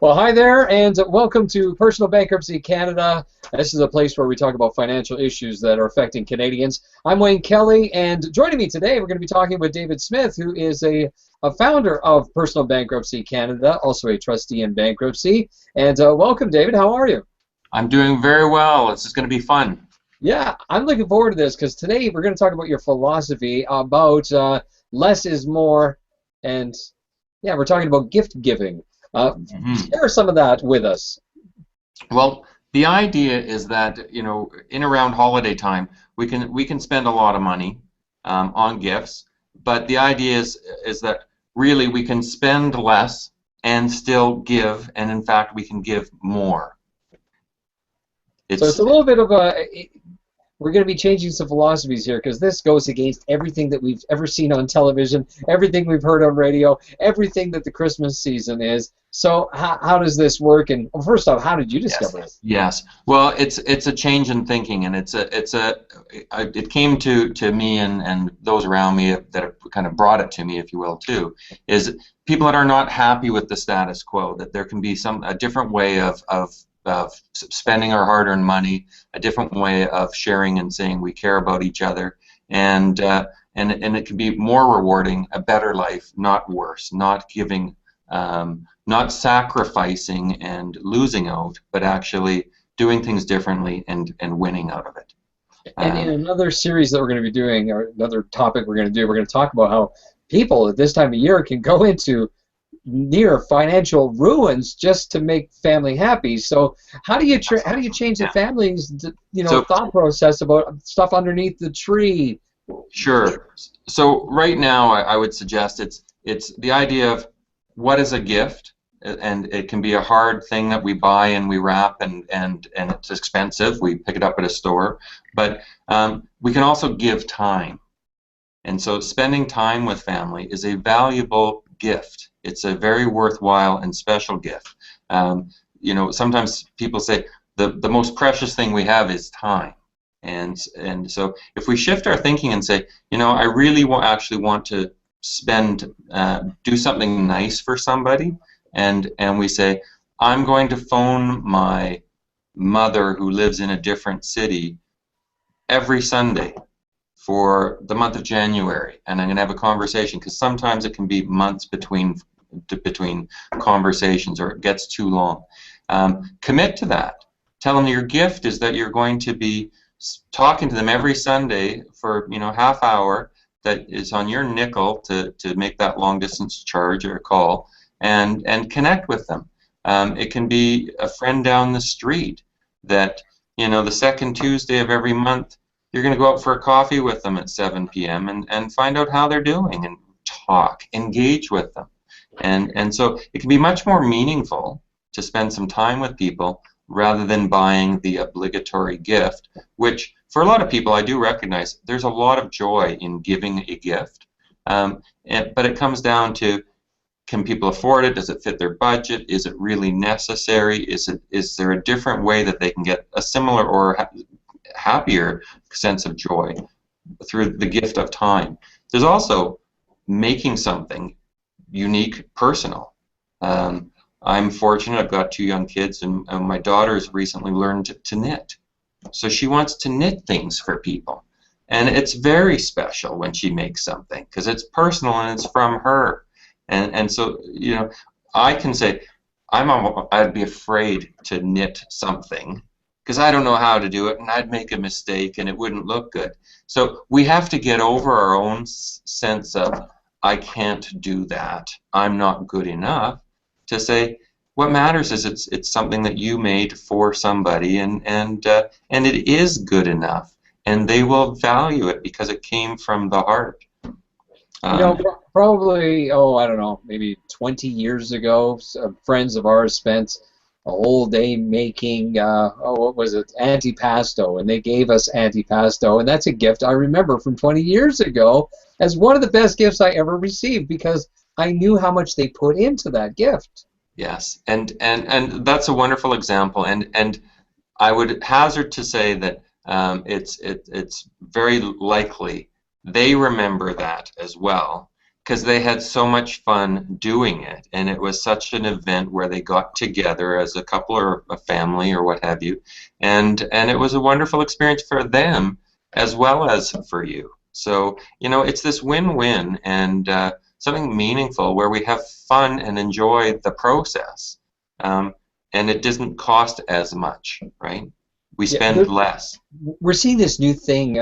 Well, hi there, and welcome to Personal Bankruptcy Canada. This is a place where we talk about financial issues that are affecting Canadians. I'm Wayne Kelly, and joining me today, we're going to be talking with David Smith, who is a founder of Personal Bankruptcy Canada, also a trustee in bankruptcy. And welcome, David. How are you? I'm doing very well. This is going to be fun. Yeah, I'm looking forward to this because today we're going to talk about your philosophy about less is more, and yeah, we're talking about gift giving. Share some of that with us. Well, the idea is that in around holiday time, we can spend a lot of money on gifts, but the idea is that really we can spend less and still give, and in fact we can give more. So it's a little bit of we're going to be changing some philosophies here because this goes against everything that we've ever seen on television, everything we've heard on radio, everything that the Christmas season is. So how does this work? And well, first off, how did you discover it? Yes. Well, it's a change in thinking, and it came to me and those around me that have kind of brought it to me, if you will, too, is people that are not happy with the status quo, that there can be a different way of spending our hard-earned money, a different way of sharing and saying we care about each other, and it can be more rewarding, a better life, not worse, not giving, not sacrificing and losing out, but actually doing things differently and winning out of it. And in another series that we're going to be doing, or another topic we're going to do, we're going to talk about how people at this time of year can go into near financial ruins just to make family happy. So how do you change the family's thought process about stuff underneath the tree? Sure. So right now I would suggest it's the idea of what is a gift, and it can be a hard thing that we buy and we wrap and it's expensive. We pick it up at a store, but we can also give time, and so spending time with family is a valuable gift. It's a very worthwhile and special gift. Sometimes people say the most precious thing we have is time, and so if we shift our thinking and say, I really actually want to do something nice for somebody, and we say, I'm going to phone my mother who lives in a different city every Sunday for the month of January, and I'm going to have a conversation, because sometimes it can be months between conversations, or it gets too long. Commit to that. Tell them your gift is that you're going to be talking to them every Sunday for half hour that is on your nickel to make that long distance charge or call, and connect with them. It can be a friend down the street that the second Tuesday of every month you're going to go out for a coffee with them at 7 p.m. and find out how they're doing and talk, engage with them. And so it can be much more meaningful to spend some time with people rather than buying the obligatory gift, which for a lot of people I do recognize there's a lot of joy in giving a gift, but it comes down to, can people afford it? Does it fit their budget? Is it really necessary? Is there a different way that they can get a similar or happier sense of joy through the gift of time? There's also making something unique, personal. I'm fortunate, I've got 2 young kids, and my daughter's recently learned to knit. So she wants to knit things for people. And it's very special when she makes something, because it's personal and it's from her. And so, I can say, I'd be afraid to knit something, because I don't know how to do it, and I'd make a mistake and it wouldn't look good. So we have to get over our own sense of, I can't do that, I'm not good enough, to say what matters is it's something that you made for somebody, and it is good enough, and they will value it because it came from the heart. Probably, I don't know, maybe 20 years ago, some friends of ours spent a whole day making, what was it, antipasto, and they gave us antipasto, and that's a gift I remember from 20 years ago as one of the best gifts I ever received, because I knew how much they put into that gift. Yes, and that's a wonderful example, and I would hazard to say that it's very likely they remember that as well, because they had so much fun doing it, and it was such an event where they got together as a couple or a family or what have you, and it was a wonderful experience for them as well as for you. So it's this win-win and something meaningful where we have fun and enjoy the process, and it doesn't cost as much, right? We spend less. We're seeing this new thing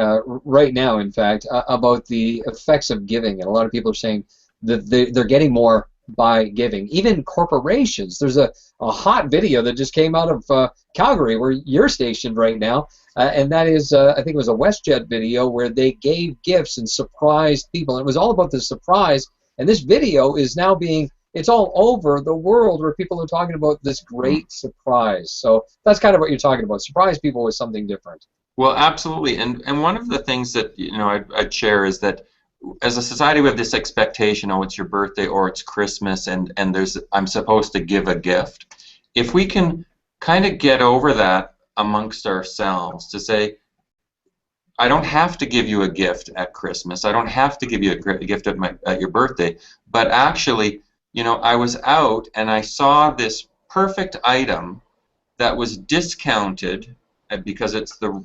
right now, in fact, about the effects of giving, and a lot of people are saying that they're getting more by giving. Even corporations. There's a hot video that just came out of Calgary, where you're stationed right now, and that is, I think it was a WestJet video where they gave gifts and surprised people. And it was all about the surprise, and this video is now it's all over the world where people are talking about this great surprise. So that's kind of what you're talking about. Surprise people with something different. Well, absolutely. And one of the things that I'd share is that as a society we have this expectation, oh, it's your birthday or it's Christmas, and I'm supposed to give a gift. If we can kind of get over that amongst ourselves to say, I don't have to give you a gift at Christmas. I don't have to give you a gift at your birthday, but actually, I was out and I saw this perfect item that was discounted because it's the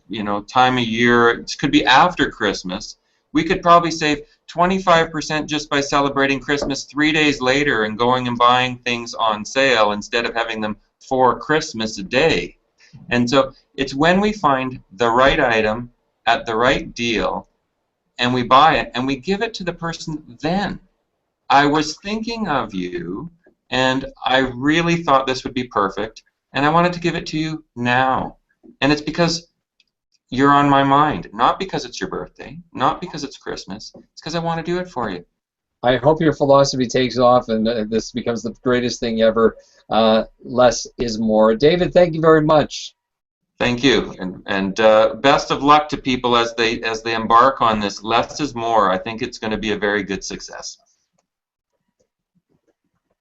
time of year. It could be after Christmas. We could probably save 25% just by celebrating Christmas 3 days later and going and buying things on sale instead of having them for Christmas a day. And so it's when we find the right item at the right deal and we buy it and we give it to the person then. I was thinking of you, and I really thought this would be perfect, and I wanted to give it to you now. And it's because you're on my mind, not because it's your birthday, not because it's Christmas. It's because I want to do it for you. I hope your philosophy takes off and this becomes the greatest thing ever. Less is more. David, thank you very much. Thank you, and best of luck to people as they embark on this. Less is more. I think it's going to be a very good success.